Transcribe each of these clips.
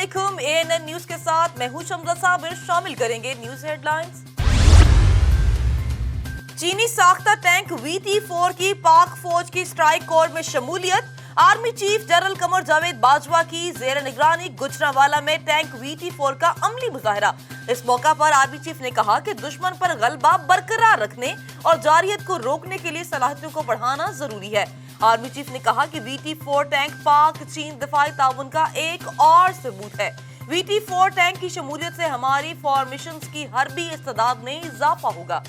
अस्सलामुअलैकुम। ANN news के साथ मैं हूं शमजा साबिर। शामिल करेंगे न्यूज हेडलाइंस। चीनी साख्ता टैंक VT-4 की पाक फौज की स्ट्राइक कोर में शमूलियत। Army chief general Qamar Javed Bajwa की जेर निगरानी गुजरांवाला में टैंक VT-4 का अमली मुजाहरा। इस मौका पर आर्मी चीफ ने कहा कि दुश्मन पर गलबा बरकरार रखने और जारियत को रोकने के लिए सलाहियतों को बढ़ाना जरूरी है। आर्मी चीफ ने कहा कि VT-4 टैंक पाक चीन दिफाई ताउन का एक और सबूत है। VT-4 टैंक की शमूलियत से हमारी फॉर्मेशंस की हर्बी इस्तेदाद में इजाफा होगा।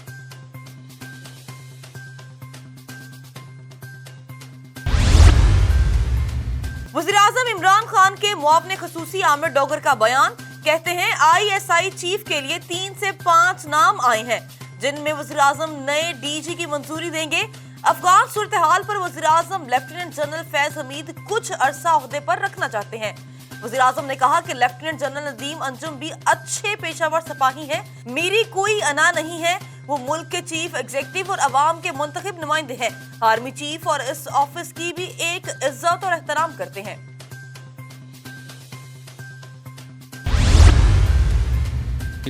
वज़ीर-ए-आज़म इमरान खान के मुआवने खसूसी आमिर डोगर का बयान। कहते हैं ISI चीफ के लिए 3 से 5 नाम आए हैं, जिनमें वज़ीर-ए-आज़म नए DG की मंजूरी देंगे। अफगान सूरत हाल पर वज़ीर-ए-आज़म लेफ्टिनेंट जनरल फैज हमीद कुछ अरसा ओहदे पर रखना चाहते हैं। वज़ीर-ए-आज़म ने कहा कि लेफ्टिनेंट जनरल नदीम अंजुम भी अच्छे पेशावर सिपाही हैं। मेरी कोई अना नहीं है, वो मुल्क के चीफ एग्जीक्यूटिव और अवाम के मुंतखब नुमाइंदे हैं। आर्मी चीफ और इस ऑफिस की भी एक इज्जत और एहतराम करते हैं।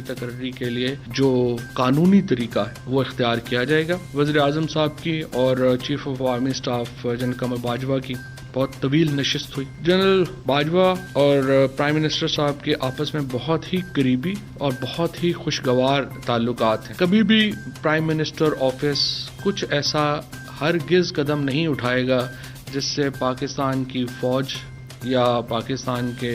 तकर्री के लिए जो कानूनी तरीका है वो इख्तियार किया जाएगा। वज़ीर-ए-आज़म साहब की और chief of army staff general Qamar Bajwa की बहुत तवील नशिस्त हुई। जनरल बाजवा और प्राइम मिनिस्टर साहब के आपस में बहुत ही करीबी और बहुत ही खुशगवार ताल्लुकात हैं। कभी भी प्राइम मिनिस्टर ऑफिस कुछ ऐसा हरगिज़ कदम नहीं उठाएगा जिससे पाकिस्तान की फौज या पाकिस्तान के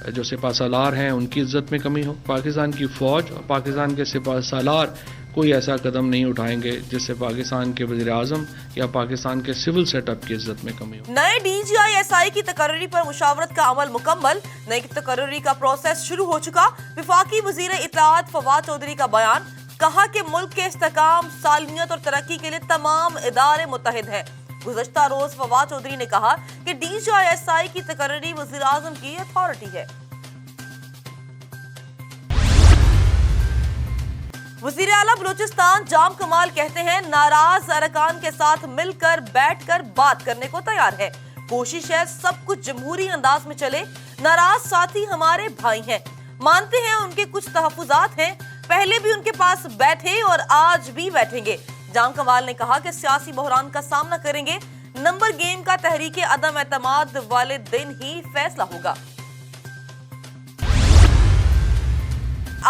जो सिपह सालार हैं उनकी इज्जत में कमी हो। पाकिस्तान की फौज और पाकिस्तान के सिपह सालार कोई ऐसा कदम नहीं उठाएंगे जिससे पाकिस्तान के वज़ीर-ए-आज़म या पाकिस्तान के सिविल सेटअप की इज्जत में कमी हो। नए DGISI की तकर्री पर मुशावरत का अमल मुकम्मल। नई तकर्री का प्रोसेस शुरू हो चुका। वफाकी वज़ीर इत्तेहाद फवाद चौधरी का बयान। कहा कि मुल्क के इस्तेहकाम, सालमियत और तरक्की के लिए तमाम इदारे मुत्तहिद हैं। गुज़श्ता रोज फवाद चौधरी ने कहा कि DGISI की तकर्री वज़ीर-ए-आज़म की अथॉरिटी है। वज़ीर आला बलूचिस्तान जाम कमाल कहते हैं नाराज अरकान के साथ मिलकर बैठकर बात करने को तैयार है। कोशिश है सब कुछ जमहूरी अंदाज में चले। नाराज साथी हमारे भाई हैं, मानते हैं उनके कुछ तहफ़्फ़ुज़ात हैं, पहले भी उनके पास बैठे और आज भी बैठेंगे। जाम कमाल ने कहा कि सियासी बहरान का सामना करेंगे। नंबर गेम का तहरीके अदम एतमाद वाले दिन ही फैसला होगा।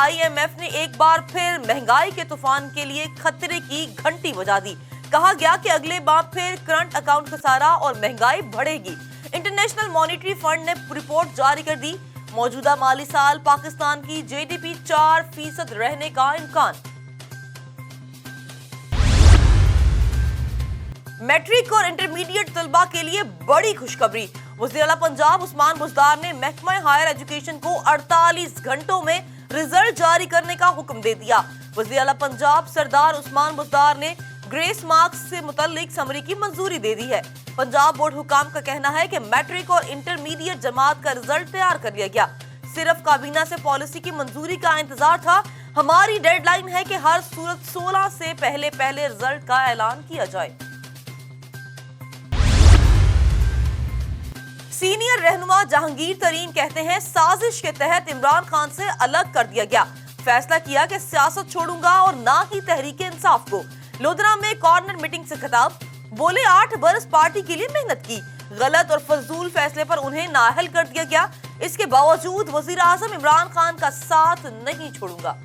IMF ने एक बार फिर महंगाई के तूफान के लिए खतरे की घंटी बजा दी। कहा गया कि अगले माह फिर करंट अकाउंट खसारा और महंगाई बढ़ेगी। इंटरनेशनल मॉनेटरी फंड ने रिपोर्ट जारी कर दी। मौजूदा माली साल पाकिस्तान की GDP 4% रहने का इम्कान। मैट्रिक और इंटरमीडिएट तलबा के लिए बड़ी खुशखबरी। वज़ीर आला पंजाब उस्मान बुज़दार ने महकमा हायर एजुकेशन को 48 घंटों में रिजल्ट जारी करने का हुक्म दे दिया। वज़ीर आला पंजाब सरदार उस्मान बुज़दार ने ग्रेस मार्क्स से मुतल्लिक समरी की मंजूरी दे दी है। पंजाब बोर्ड हुकाम का कहना है कि मैट्रिक और इंटरमीडिएट जमात का रिजल्ट तैयार कर लिया गया। सिर्फ काबीना से पॉलिसी की मंजूरी का इंतजार था। हमारी डेडलाइन है कि हर सूरत 16 से पहले रिजल्ट का ऐलान किया जाए। सीनियर रहनुमा जहांगीर तरीन कहते हैं साजिश के तहत इमरान खान से अलग कर दिया गया। फैसला किया कि सियासत छोड़ूंगा और ना ही तहरीके इंसाफ को। लोधरा में कॉर्नर मीटिंग से खिताब। बोले 8 बरस पार्टी के लिए मेहनत की, गलत और फजूल फैसले पर उन्हें नाअहल कर दिया गया। इसके बावजूद वज़ीर-ए-आज़म इमरान खान का साथ नहीं छोड़ूंगा।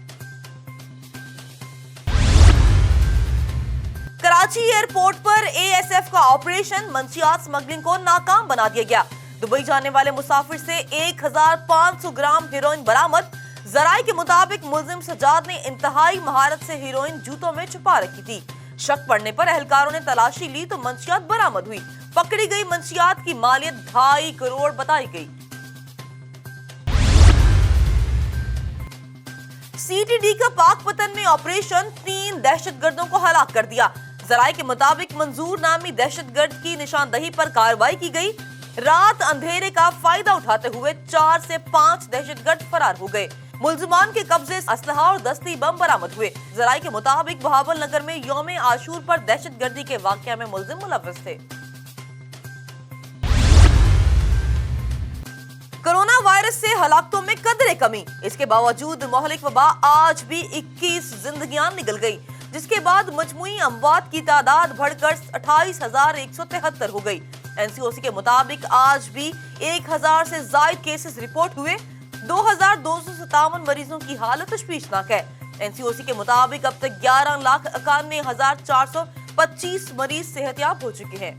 कराची एयरपोर्ट पर ASF का ऑपरेशन मंशियात स्मगलिंग को नाकाम बना दिया गया। दुबई जाने वाले मुसाफिर से 1500 ग्राम हेरोइन बरामद। जराये के मुताबिक मुलजिम सजाद ने इंतहाई महारत से हेरोइन जूतों में छुपा रखी थी। शक पड़ने पर एहलकारों ने तलाशी ली तो मंशियात बरामद हुई। पकड़ी गई मंशियात की मालियत 2.5 करोड़ बताई गई। CTD का पाकपतन में ऑपरेशन 3 दहशतगर्दों को हलाक कर दिया। जराये के मुताबिक मंजूर नामी दहशतगर्द की निशानदही पर कार्रवाई की गई। रात अंधेरे का फायदा उठाते हुए 4 से 5 दहशतगर्द फरार हो गए। मुलजिमान के कब्जे असलहा और दस्ती बम बरामद हुए। जराये के मुताबिक बहावल नगर में यौम आशूर पर दहशतगर्दी के वाकया में मुलजिम मुलव्वस थे। कोरोना वायरस وائرس سے ہلاکتوں میں قدرے کمی، اس کے باوجود مہلک وبا آج بھی 21 زندگیاں نگل گئی، جس کے بعد مجموعی اموات کی تعداد بڑھ کر 28,173 ہو گئی۔ NCOC کے مطابق آج بھی 1,000 سے زائد کیسز رپورٹ ہوئے، 2,257 مریضوں کی حالت تشویشناک ہے۔ NCOC کے مطابق اب تک 11,91,425 مریض صحتیاب ہو چکے ہیں۔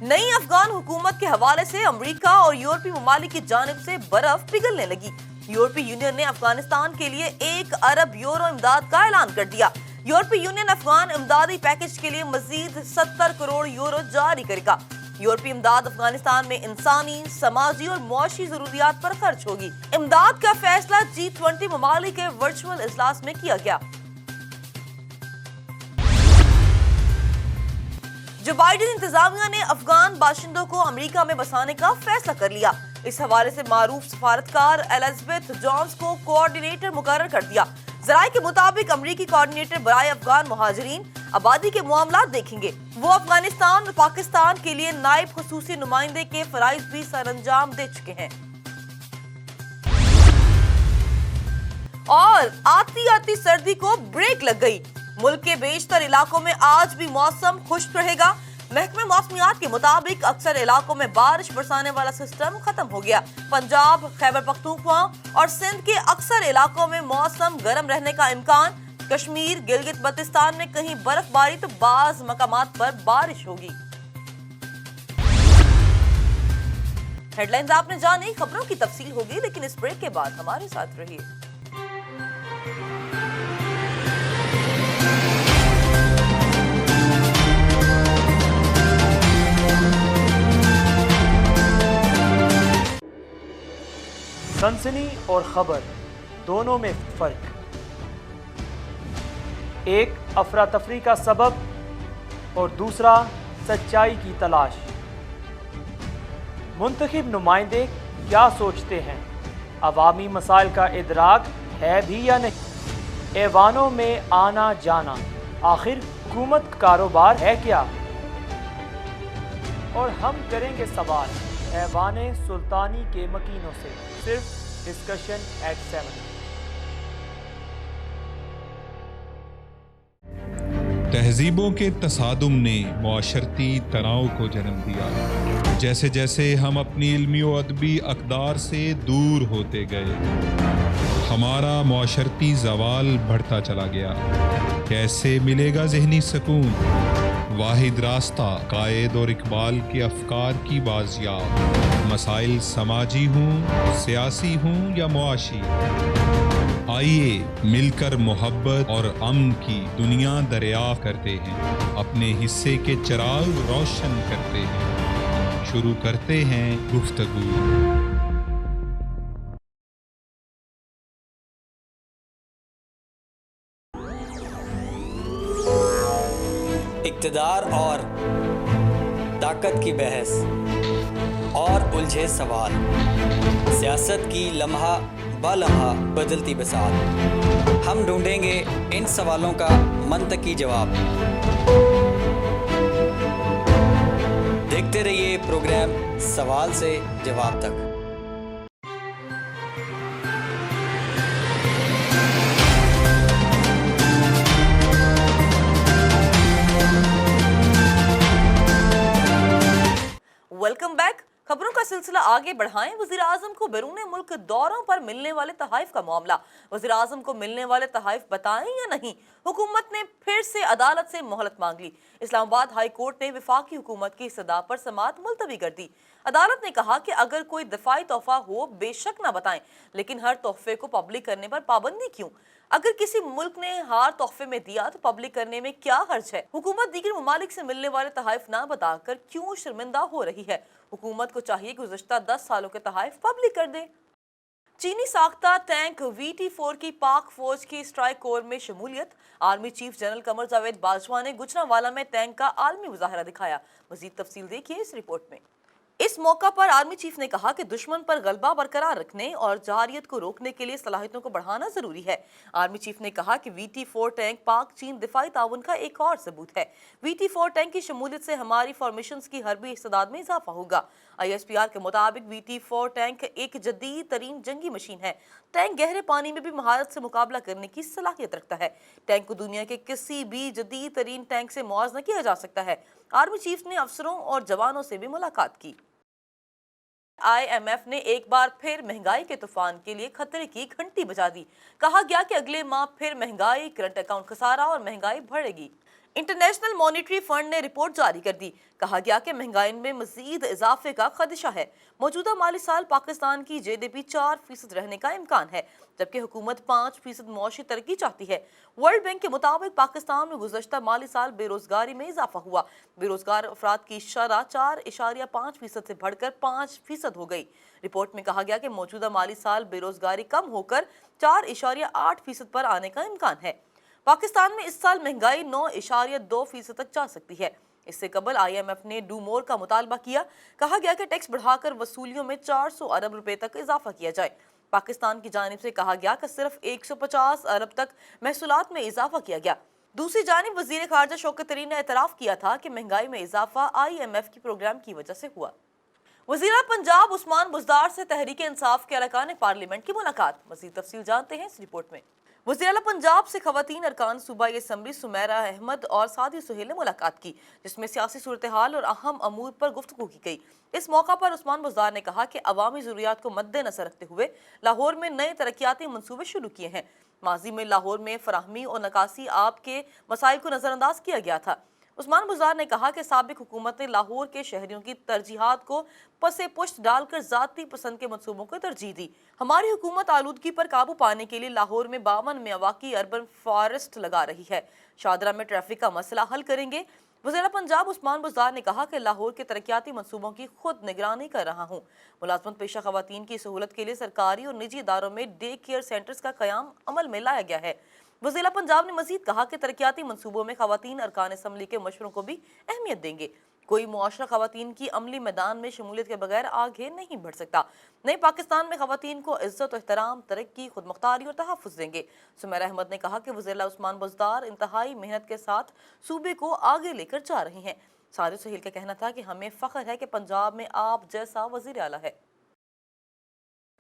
نئی افغان حکومت کے حوالے سے امریکہ اور یورپی ممالک کی جانب سے برف پگھلنے لگی۔ یورپی یونین نے افغانستان کے لیے 1 ارب یورو امداد کا اعلان کر دیا۔ یورپی یونین افغان امدادی پیکج کے لیے مزید 70 کروڑ یورو جاری کرے گا۔ یورپی امداد افغانستان میں انسانی، سماجی اور معاشی ضروریات پر خرچ ہوگی۔ امداد کا فیصلہ G20 ممالک کے ورچوئل اجلاس میں کیا گیا۔ جو بائیڈن انتظامیہ نے افغان باشندوں کو امریکہ میں بسانے کا فیصلہ کر لیا۔ اس حوالے سے معروف سفارتکار ایلزبتھ جونز کو کوآرڈینیٹر مقرر کر دیا۔ ذرائع کے مطابق امریکی کوآرڈینیٹر برائے افغان مہاجرین آبادی کے معاملات دیکھیں گے۔ وہ افغانستان اور پاکستان کے لیے نائب خصوصی نمائندے کے فرائض بھی سر انجام دے چکے ہیں۔ اور آتی سردی کو بریک لگ گئی۔ ملک کے بیشتر علاقوں میں آج بھی موسم خشک رہے گا۔ محکمہ موسمیات کے مطابق اکثر علاقوں میں بارش برسانے والا سسٹم ختم ہو گیا۔ پنجاب، خیبر پختونخوا اور سندھ کے اکثر علاقوں میں موسم گرم رہنے کا امکان۔ کشمیر، گلگت بلتستان میں کہیں برف باری تو بعض مقامات پر بارش ہوگی۔ ہیڈ لائنز آپ نے جانی، خبروں کی تفصیل ہوگی، لیکن اس بریک کے بعد ہمارے ساتھ رہیے۔ سنسنی اور خبر دونوں میں فرق، ایک افراتفری کا سبب اور دوسرا سچائی کی تلاش۔ منتخب نمائندے کیا سوچتے ہیں؟ عوامی مسائل کا ادراک ہے بھی یا نہیں؟ ایوانوں میں آنا جانا، آخر حکومت کاروبار ہے کیا؟ اور ہم کریں گے سوال ایوان سلطانی کے مکینوں سے، صرف ڈسکشن ایٹ 7۔ تہذیبوں کے تصادم نے معاشرتی تناؤ کو جنم دیا۔ جیسے جیسے ہم اپنی علمی و ادبی اقدار سے دور ہوتے گئے، ہمارا معاشرتی زوال بڑھتا چلا گیا۔ کیسے ملے گا ذہنی سکون؟ واحد راستہ قائد اور اقبال کے افکار کی بازیاب، مسائل سماجی ہوں، سیاسی ہوں یا معاشی۔ آئیے مل کر محبت اور امن کی دنیا دریافت کرتے ہیں، اپنے حصے کے چراغ روشن کرتے ہیں، شروع کرتے ہیں گفتگو۔ اقتدار اور طاقت کی بحث اور الجھے سوال، سیاست کی لمحہ با لمحہ بدلتی بساط، ہم ڈھونڈیں گے ان سوالوں کا منطقی جواب۔ دیکھتے رہیے پروگرام سوال سے جواب تک۔ Welcome back. خبروں کا سلسلہ آگے بڑھائیں۔ وزیر اعظم کو بیرون ملک دوروں پر ملنے والے تحائف کا معاملہ، وزیر اعظم کو ملنے والے تحائف بتائیں یا نہیں؟ حکومت نے پھر سے عدالت سے مہلت مانگ لی۔ اسلام آباد ہائی کورٹ نے وفاقی حکومت کی استدعا پر سماعت ملتوی کر دی۔ عدالت نے کہا کہ اگر کوئی دفاعی تحفہ ہو بے شک نہ بتائیں، لیکن ہر تحفے کو پبلک کرنے پر پابندی کیوں؟ اگر کسی ملک نے ہار تحفے میں دیا تو پبلک کرنے میں کیا حرج ہے؟ حکومت دیگر ممالک سے ملنے والے تحائف نہ بتا کر کیوں شرمندہ ہو رہی ہے؟ حکومت کو چاہیے کہ گزشتہ 10 سالوں کے تحائف پبلک کر دے۔ چینی ساختہ ٹینک VT-4 کی پاک فوج کی اسٹرائک کور میں شمولیت۔ Army chief general Qamar Javed Bajwa نے گجرانوالہ میں ٹینک کا عالمی مظاہرہ دکھایا۔ مزید تفصیل دیکھیے اس رپورٹ میں۔ اس موقع پر آرمی چیف نے کہا کہ دشمن پر غلبہ برقرار رکھنے اور جارحیت کو روکنے کے لیے صلاحیتوں کو بڑھانا ضروری ہے۔ آرمی چیف نے کہا کہ VT-4 ٹینک پاک چین دفاعی تعاون کا ایک اور ثبوت ہے۔ VT-4 ٹینک کی شمولیت سے ہماری فارمیشنز کی حربی استعداد میں اضافہ ہوگا۔ ISPR के मुताबिक VT-4 टैंक एक जदीद तरीन जंगी मशीन है। टैंक गहरे पानी में भी महारत से मुकाबला करने की सलाहियत रखता है। टैंक को दुनिया के किसी भी जदीद तरीन टैंक से मुआवजा किया जा सकता है। आर्मी चीफ ने अफसरों और जवानों से भी मुलाकात की। IMF ने एक बार फिर महंगाई के तूफान के लिए खतरे की घंटी बजा दी। कहा गया कि अगले माह फिर महंगाई, करंट अकाउंट खसारा और महंगाई बढ़ेगी। इंटरनेशनल मॉनेटरी फंड ने रिपोर्ट जारी कर दी। कहा गया कि महंगाई में मजीद इजाफे का खदशा है। मौजूदा माली साल पाकिस्तान की GDP 4% रहने का इम्कान है, जबकि हुकूमत 5% मौशी तरक्की चाहती है। वर्ल्ड बैंक के मुताबिक पाकिस्तान में गुज़श्ता माली साल बेरोजगारी में इजाफा हुआ। बेरोजगार अफराद की शरह 4.5% से बढ़कर 5% हो गई। रिपोर्ट में कहा गया कि मौजूदा माली साल बेरोजगारी कम होकर 4.8% पर आने का इम्कान है। पाकिस्तान में इस साल महंगाई 9.2% तक जा सकती है। इससे कबल IMF ने डू मोर का मुतालबा किया। कहा गया कि टैक्स बढ़ाकर वसूलियों में 400 अरब रुपए तक इजाफा किया जाए। पाकिस्तान की जानिब से कहा गया कि सिर्फ 150 अरब तक महसूलात में इजाफा किया गया। दूसरी जानिब वजीर खारजा शौकत तरीन ने एतराफ़ किया था कि महंगाई में इजाफा IMF की प्रोग्राम की वजह से हुआ। वज़ीर पंजाब उस्मान बुज़दार से तहरीक इंसाफ के अरकान पार्लियामेंट की मुलाकात। मज़ीद तफसील जानते हैं इस रिपोर्ट में। वज़ीर आला पंजाब से खवातीन अरकान सूबाई असम्बली सुमैरा अहमद और सादी सुहेल ने मुलाकात की, जिसमें सियासी सूरत हाल और अहम अमूर पर गुफ्तगू की गई। इस मौका पर उस्मान बुज़दार ने कहा कि अवामी ज़रूरियात को मद्देनज़र रखते हुए लाहौर में नए तरक्याती मनसूबे शुरू किए हैं। माजी में लाहौर में फराहमी और नकासी आब के मसाइल को नज़रअंदाज किया गया था। उस्मान बुज़दार ने कहा कि साबिक हुकूमत ने लाहौर के शहरियों की तरजीहात को पसे पुश्त डालकर ज़ाती पसंद के मंसूबों को तरजीह दी। हमारी हुकूमत आलूदगी पर काबू पाने के लिए लाहौर में 52 मियावाकी अर्बन फॉरेस्ट लगा रही है। शादरा में ट्रैफिक का मसला हल करेंगे। वज़ीर पंजाब उस्मान बुज़दार ने कहा कि लाहौर के तरक्याती मंसूबों की खुद निगरानी कर रहा हूँ। मुलाजमत पेशा खवातीन की सहूलत के लिए सरकारी और निजी इदारों में डे केयर सेंटर्स का क़याम अमल में लाया गया है। वज़ीर पंजाब ने मजीद कहा कि तरक्याती मंसूबों में खवातीन अरकान असम्बली के मशवरों को भी अहमियत देंगे। कोई मुआशरा खवातीन की अमली मैदान में शमूलियत के बगैर आगे नहीं बढ़ सकता। नए पाकिस्तान में खवातीन को इज्जत और एहतराम, तरक्की, खुदमुख्तारी और तहफ़्फ़ुज़ देंगे। सुमैरा अहमद ने कहा कि वज़ीर उस्मान बुज़दार इंतहाई मेहनत के साथ सूबे को आगे लेकर जा रहे हैं। सादी सुहेल का कहना था कि हमें फ़ख्र है कि पंजाब में आप जैसा वज़ीर आला है।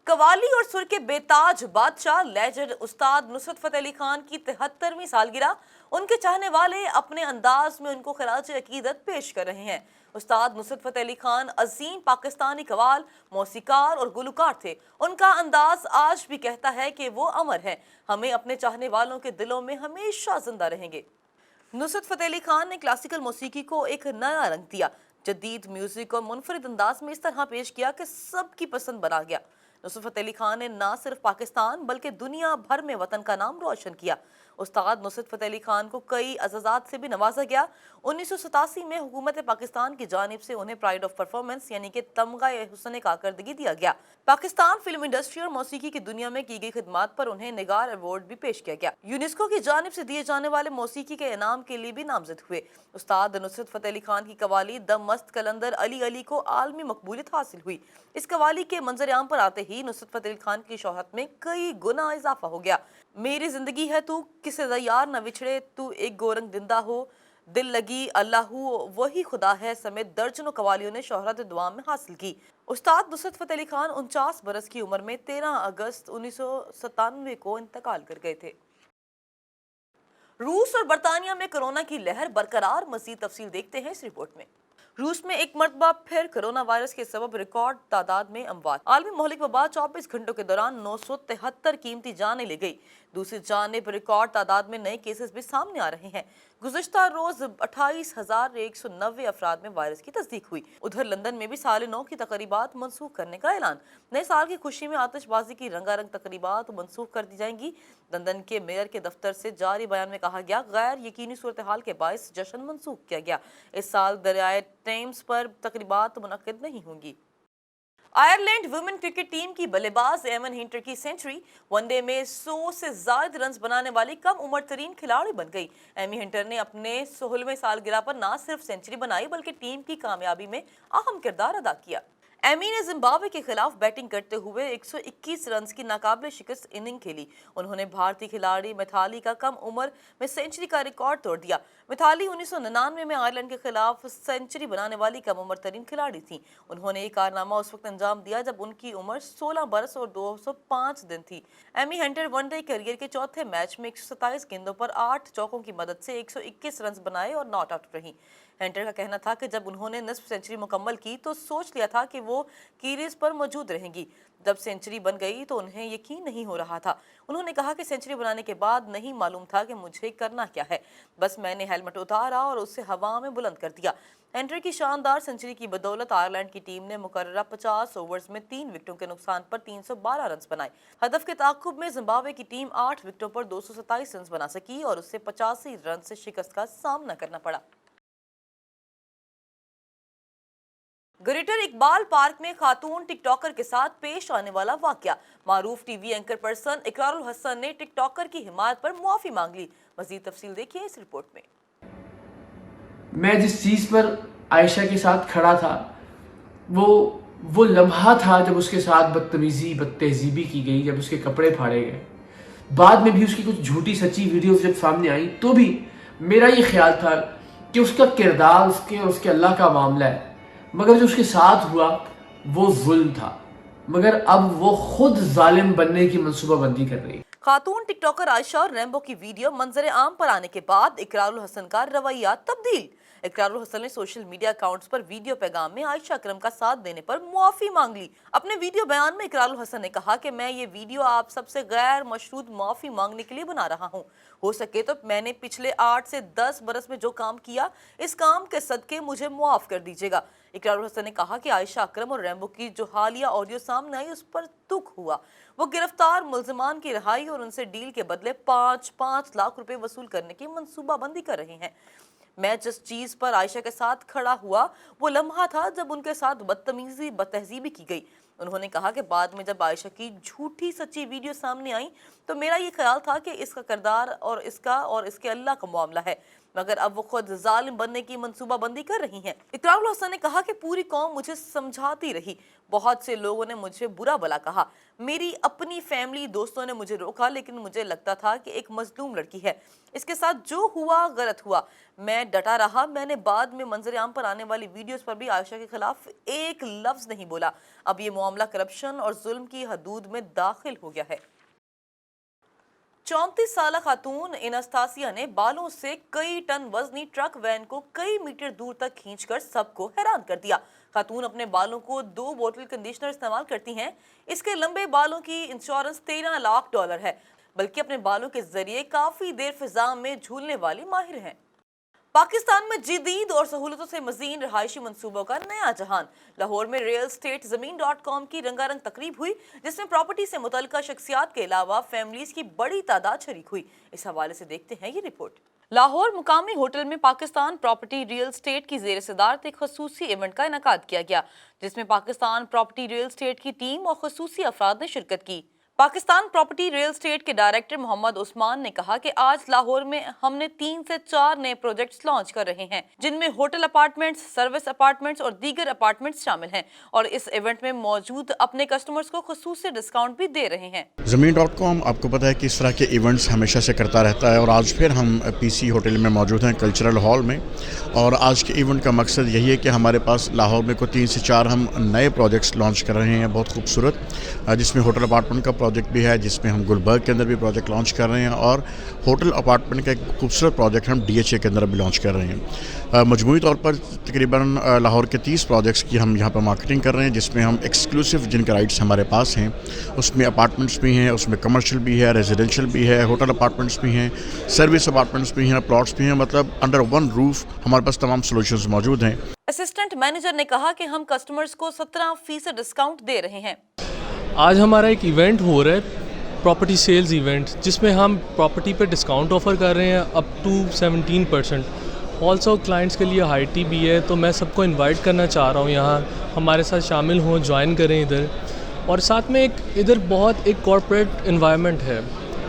कवाली और सुर के बेताज बादशाह लेजेंड उस्ताद नुसरत फ़तेह अली खान की 73वीं सालगिरह उनके चाहने वाले अपने अंदाज में उनको खराज अकीदत पेश कर रहे हैं। उस्ताद नुसरत फ़तेह अली खान अजीम पाकिस्तानी कवाल, मौसीकार और गुलकार थे। उनका अंदाज आज भी कहता है कि वो अमर है। हमें अपने चाहने वालों के दिलों में हमेशा जिंदा रहेंगे। नुसरत फ़तेह अली खान ने क्लासिकल मौसीकी को एक नया रंग दिया। जदीद म्यूजिक और मुनफरिद अंदाज में इस तरह पेश किया कि सबकी पसंद बना गया। नुसरत फ़तेह अली खान ने न सिर्फ पाकिस्तान बल्कि दुनिया भर में वतन का नाम रोशन किया। उस्ताद नुसरत फ़तेह अली खान को कई एजाज़ात से भी नवाजा गया। 1987 में हुकूमत पाकिस्तान की जानिब से उन्हें प्राइड ऑफ परफॉर्मेंस यानी कि तमगा हुस्न कारकर्दगी दिया गया। पाकिस्तान फिल्म इंडस्ट्री और मौसीकी की दुनिया में की गई खिदमात पर उन्हें निगार अवार्ड भी पेश किया गया। यूनेस्को की जानिब से दिए जाने वाले मौसीकी के इनाम के लिए भी नामजद हुए। उस्ताद नुसरत फ़तेह अली खान की कवाली द मस्त कलंदर अली अली को आलमी मकबूलियत हासिल हुई। इस कवाली के मंजर आम पर आते ही नुसरत फ़तेह अली खान की शोहरत में कई गुना इजाफा हो गया। मेरी जिंदगी है तू, किसे यार न विछड़े, तू एक गोरंग जिंदा हो, दिल लगी अल्लाहू वही खुदा है समेत दर्जनों कवालियों ने शोहरत दुआ में हासिल की। उस्ताद नुसरत फ़तेह अली खान 49 बरस की उम्र में 13 अगस्त 1997 को इंतकाल कर गए थे। रूस और बरतानिया में कोरोना की लहर बरकरार। मजीद तफसील देखते हैं इस रिपोर्ट में। रूस में एक मरतबा फिर कोरोना वायरस के सबब रिकॉर्ड तादाद में अमवात। आलमी महलिक वबा 24 घंटों के दौरान 973 कीमती जानें ले गई। दूसरी जानिब रिकॉर्ड तादाद में नए केसेस भी सामने आ रहे हैं। गुज़श्ता रोज 28,190 अफराद में वायरस की तस्दीक हुई। उधर लंदन में भी साल नौ की तकरीबात मनसूख करने का ऐलान। नए साल की खुशी में आतिशबाजी की रंगारंग तकरीबात मनसूख कर दी जाएंगी। लंदन के मेयर के दफ्तर से जारी बयान में कहा गया, गैर यकीनी सूरत हाल के बायस जश्न मनसूख किया गया। इस साल दरियाए टेम्स पर तकरीबात मुनक्किद नहीं होंगी। आयरलैंड वुमेन क्रिकेट टीम की बल्लेबाज एमन हिंटर की सेंचुरी वनडे में 100 से ज्यादा रन बनाने वाली कम उम्र तरीन खिलाड़ी बन गई। एमी हिंटर ने अपने 16वें सालगिरह पर न सिर्फ सेंचुरी बनाई बल्कि टीम की कामयाबी में अहम किरदार अदा किया। एमी ने जिम्बाब्वे के खिलाफ बैटिंग करते हुए 121 रन की नाकाबिले शिकस्त इनिंग खेली। उन्होंने भारतीय खिलाड़ी मिथाली का कम उम्र में सेंचुरी का रिकॉर्ड तोड़ दिया। मिथाली 1999 में आयरलैंड के खिलाफ सेंचुरी बनाने वाली कम उम्र तरीन खिलाड़ी थी। उन्होंने ये कारनामा उस वक्त अंजाम दिया जब उनकी उम्र 16 बरस और 205 दिन थी। एमी हंटर वनडे करियर के चौथे मैच में 127 गेंदों पर 8 चौकों की मदद से 121 रन बनाए और नॉट आउट रही। हंटर का कहना था कि जब उन्होंने निस्फ सेंचुरी मुकम्मल की तो सोच लिया था कि वो क्रीज पर मौजूद रहेंगी। जब सेंचुरी बन गई तो उन्हें यकीन नहीं हो रहा था। उन्होंने कहा कि सेंचुरी बनाने के बाद नहीं मालूम था कि मुझे करना क्या है, बस मैंने हेलमेट उतारा और उसे हवा में बुलंद कर दिया। हंटर की शानदार सेंचुरी की बदौलत आयरलैंड की टीम ने मुकर्ररा 50 ओवर्स में 3 विकेटों के नुकसान पर 312 रन बनाए। हदफ के ताक़ुब में जिम्बाब्वे की टीम 8 विकेटों पर 227 रन बना सकी और उससे 85 रन से शिकस्त का सामना करना पड़ा। ग्रेटर इकबाल पार्क में खातून टिकटॉकर के साथ पेश आने वाला वाकया। मारूफ TV anchor person Iqrarul Hasan ने टिकटॉकर की हिमायत पर मुआफी मांग ली। मजीद तफसील देखिए इस रिपोर्ट में। मैं जिस चीज़ पर आयशा के साथ खड़ा था वो लम्हा था जब उसके साथ बदतहजीबी की गई, जब उसके कपड़े फाड़े गए। बाद में भी उसकी कुछ झूठी सच्ची वीडियोस जब सामने आई तो भी मेरा ये ख्याल था कि उसका किरदार उसके अल्लाह का मामला है, मगर जो उसके साथ हुआ वो जुल्म था। मगर अब वो खुद जालिम बनने की मंसूबाबंदी कर रही है। खातून टिकटॉकर आयशा और रैम्बो की वीडियो मंजर आम पर आने के बाद इकरारुल हसन का रवैया तब्दील। इकरारुल हसन ने सोशल मीडिया अकाउंट्स पर वीडियो पैगाम में आयशा अकरम का साथ देने पर मुआफी मांग ली। अपने वीडियो बयान में इकरारुल हसन ने कहा कि मैं ये वीडियो आप सबसे गैर मशरूत मुआफी मांगने के लिए बना रहा हूँ। हो सके तो मैंने पिछले 8 से 10 बरस में जो काम किया, इस काम के सदके मुझे मुआफ कर दीजिएगा। इकरारुल हसन ने कहा कि आयशा अकरम और रैम्बो की जो हालिया ऑडियो सामने आई उस पर दुख हुआ। वो गिरफ्तार मुल्जिमान की रिहाई और उनसे डील के बदले 5 लाख रुपए वसूल करने की मंसूबाबंदी कर रहे हैं। मैं जिस चीज पर आयशा के साथ खड़ा हुआ वो लम्हा था जब उनके साथ बदतहजीबी की गई। उन्होंने कहा कि बाद में जब आयशा की झूठी सच्ची वीडियो सामने आई तो मेरा ये ख्याल था कि इसका किरदार और इसके अल्लाह का मामला है, मगर अब वो खुद जालिम बनने की मंसूबाबंदी कर रही हैं। इकरारुल हसन ने कहा कि पूरी कौम मुझे समझाती रही, बहुत से लोगों ने मुझे बुरा भला कहा, मेरी अपनी फैमिली दोस्तों ने मुझे रोका, लेकिन मुझे लगता था कि एक मजलूम लड़की है, इसके साथ जो हुआ गलत हुआ। मैं डटा रहा। मैंने बाद में मंजर आम पर आने वाली वीडियोस पर भी आयशा के खिलाफ एक लफ्ज नहीं बोला। अब ये मामला करप्शन और जुल्म की हदूद में दाखिल हो गया है। 34 साल खातून इनास्तासिया ने बालों से कई टन वजनी ट्रक वैन को कई मीटर दूर तक खींचकर सबको हैरान कर दिया। खातून अपने बालों को 2 बोतल कंडीशनर इस्तेमाल करती हैं। इसके लंबे बालों की इंश्योरेंस $13 लाख है, बल्कि अपने बालों के जरिए काफी देर फिजा में झूलने वाली माहिर हैं। पाकिस्तान में जदीद और सहूलतों से मज़ीद रहायशी मंसूबों का नया जहान। लाहौर में रियल स्टेट ज़मीन.com की रंगारंग तकरीब हुई, जिसमें प्रॉपर्टी से मुतल्लिका शख्सियात के अलावा फैमिलीज की बड़ी तादाद शरीक हुई। इस हवाले से देखते हैं ये रिपोर्ट। लाहौर मुकामी होटल में पाकिस्तान प्रॉपर्टी रियल स्टेट की ज़ेर सदारत एक खसूसी इवेंट का इनेकाद किया गया, जिसमें पाकिस्तान प्रॉपर्टी रियल स्टेट की टीम और खसूसी अफराद ने शिरकत की। पाकिस्तान प्रॉपर्टी रियल स्टेट के डायरेक्टर मोहम्मद उस्मान ने कहा कि आज लाहौर में हमने 3 से 4 नए प्रोजेक्ट्स लॉन्च कर रहे हैं, जिनमें होटल अपार्टमेंट्स, सर्विस अपार्टमेंट्स और दीगर अपार्टमेंट्स शामिल हैं, और इस इवेंट में मौजूद अपने कस्टमर्स को खुसूसी डिस्काउंट भी दे रहे हैं। ज़मीन.com आपको पता है कि इस तरह के इवेंट्स हमेशा से करता रहता है, और आज फिर हम PC होटल में मौजूद हैं, कल्चरल हॉल में। और आज के इवेंट का मकसद यही है कि हमारे पास लाहौर में कोई 3 से 4 हम नए प्रोजेक्ट्स लॉन्च कर रहे हैं, बहुत खूबसूरत, जिसमें होटल अपार्टमेंट का प्रोजेक्ट भी है, जिसमें हम गुलबर्ग के अंदर भी प्रोजेक्ट लॉन्च कर रहे हैं, और होटल अपार्टमेंट का एक खूबसूरत प्रोजेक्ट हम DHA के अंदर भी लॉन्च कर रहे हैं। मजमूई तौर पर तकरीबन लाहौर के 30 प्रोजेक्ट्स की हम यहाँ पर मार्केटिंग कर रहे हैं, जिसमें हम एक्सक्लूसिव जिनके राइट्स हमारे पास हैं उसमें अपार्टमेंट्स भी हैं, उसमें कमर्शियल भी है, रेजिडेंशियल भी है, होटल अपार्टमेंट्स भी हैं, सर्विस अपार्टमेंट्स भी हैं, प्लॉट्स भी हैं, मतलब अंडर वन रूफ हमारे पास तमाम सोल्यूशंस मौजूद हैं। असिस्टेंट मैनेजर ने कहा कि हम कस्टमर्स को 17% डिस्काउंट दे रहे हैं। आज हमारा एक इवेंट हो रहा है, प्रॉपर्टी सेल्स इवेंट, जिसमें हम प्रॉपर्टी पे डिस्काउंट ऑफ़र कर रहे हैं अप टू 17%। ऑल्सो क्लाइंट्स के लिए हाई टी भी है, तो मैं सबको इनवाइट करना चाह रहा हूँ यहाँ हमारे साथ शामिल हों, ज्वाइन करें इधर। और साथ में इधर बहुत एक कॉर्पोरेट इन्वायरमेंट है,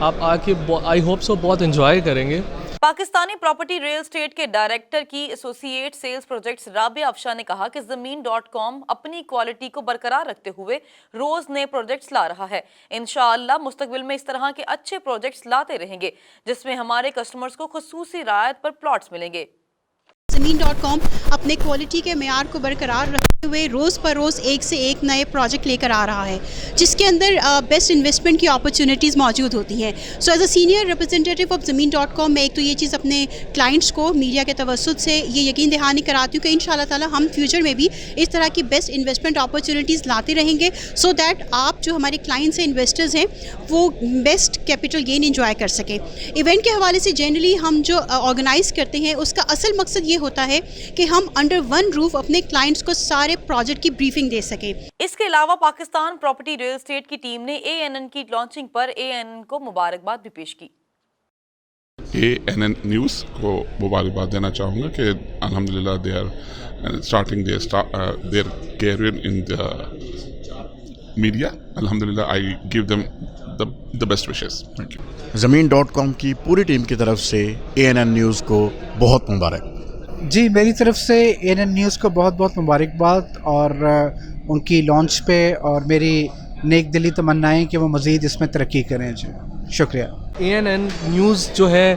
आप आके आई होप सो बहुत इन्जॉय करेंगे। पाकिस्तानी प्रॉपर्टी रियल एस्टेट के डायरेक्टर की associate sales projects Rabia Afsha ने कहा कि ज़मीन.com अपनी क्वालिटी को बरकरार रखते हुए रोज नए प्रोजेक्ट्स ला रहा है। इंशाअल्लाह मुस्तकबिल में इस तरह के अच्छे प्रोजेक्ट्स लाते रहेंगे जिसमें हमारे कस्टमर्स को खुसूसी रायत पर प्लॉट्स मिलेंगे। ज़मीन.com अपने क्वालिटी के मेयार को बरकरार रखते हुए रोज़ पर रोज़ एक से एक नए प्रोजेक्ट लेकर आ रहा है जिसके अंदर बेस्ट इन्वेस्टमेंट की अपॉर्चुनिटीज़ मौजूद होती हैं। So as a senior representative of ज़मीन.com मैं एक तो ये चीज़ अपने क्लाइंट्स को मीडिया के तवस्सुत से ये यकीन दहानी कराती हूँ कि इंशाअल्लाह ताला हम फ्यूचर में भी इस तरह की बेस्ट इन्वेस्टमेंट अपॉर्चुनिटीज़ लाते रहेंगे सो दैट आप जो हमारे क्लाइंट्स हैं, इन्वेस्टर्स हैं, वो बेस्ट कैपिटल गेन इंजॉय कर सकें। इवेंट के हवाले से जनरली हम जो ऑर्गेनाइज़ करते हैं उसका असल मकसद ये होता है कि हम अंडर वन रूफ अपने क्लाइंट्स को सारे प्रोजेक्ट की ब्रीफिंग दे सकें। इसके अलावा पाकिस्तान प्रॉपर्टी रियल एस्टेट की टीम ने ANN की लॉन्चिंग पर ANN को मुबारकबाद भी पेश की। ANN न्यूज़ को मुबारकबाद देना चाहूँगा कि अल्हम्दुलिल्लाह they are starting their career in the media. अल्हम्दुलिल्लाह I give them the best wishes. Thank you. ज़मीन.com की पूरी टीम की तरफ से ANN न्यूज़ को बहुत मुबारक। जी, मेरी तरफ से ANN न्यूज़ को बहुत बहुत मुबारकबाद और उनकी लॉन्च पे और मेरी नेक दिली तमन्नाएं कि वो मज़ीद इसमें तरक्की करें। जी शुक्रिया। ANN न्यूज़ जो है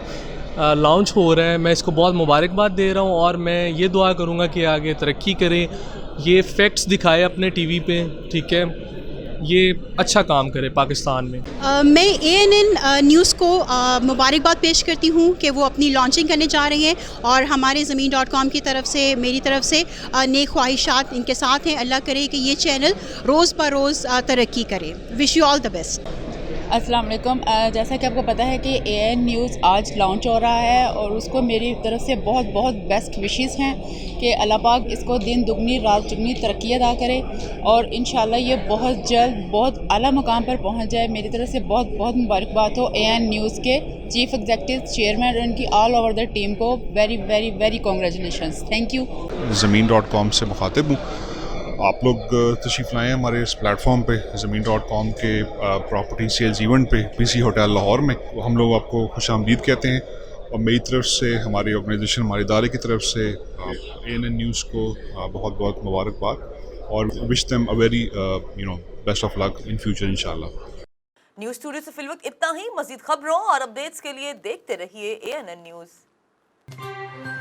लॉन्च हो रहा है, मैं इसको बहुत मुबारकबाद दे रहा हूँ और मैं ये दुआ करूँगा कि आगे तरक्की करें, ये फैक्ट्स दिखाए अपने TV पे, ठीक है, ये अच्छा काम करे पाकिस्तान में। मैं ANN न्यूज़ को मुबारकबाद पेश करती हूँ कि वो अपनी लॉन्चिंग करने जा रही हैं और हमारे ज़मीन.com की तरफ से, मेरी तरफ से नेक ख्वाहिशात इनके साथ हैं। अल्लाह करे कि ये चैनल रोज़ ब रोज़ तरक्की करे। Wish you all the best. अस्सलाम वालेकुम। जैसा कि आपको पता है कि ANN न्यूज़ आज लॉन्च हो रहा है और उसको मेरी तरफ से बहुत बहुत बेस्ट विशेस हैं कि अल्लाह पाक इसको दिन दुगनी रात चुगनी तरक्की अदा करे और इंशाल्लाह ये बहुत जल्द बहुत आला मुकाम पर पहुंच जाए। मेरी तरफ से बहुत बहुत मुबारकबाद हो ANN न्यूज़ के चीफ एग्जीक्यूटिव चेयरमैन और उनकी ऑल ओवर द टीम को very very very congratulations. Thank you. ज़मीन.com से मुखातिब हूँ। आप लोग तशरीफ़ लाएँ हमारे इस प्लेटफॉर्म पे ज़मीन.com के प्रॉपर्टी सेल्स इवेंट पे PC होटल लाहौर में। हम लोग आपको खुशामदीद कहते हैं और मेरी तरफ से, हमारी ऑर्गेनाइजेशन, हमारे इदारे की तरफ से ANN न्यूज़ को बहुत बहुत मुबारकबाद और wish them a very best of luck in future इंशाल्लाह। न्यूज़ स्टूडियो से फिलवक्त इतना ही। मज़ीद खबरों और अपडेट्स के लिए देखते रहिए ANN न्यूज़।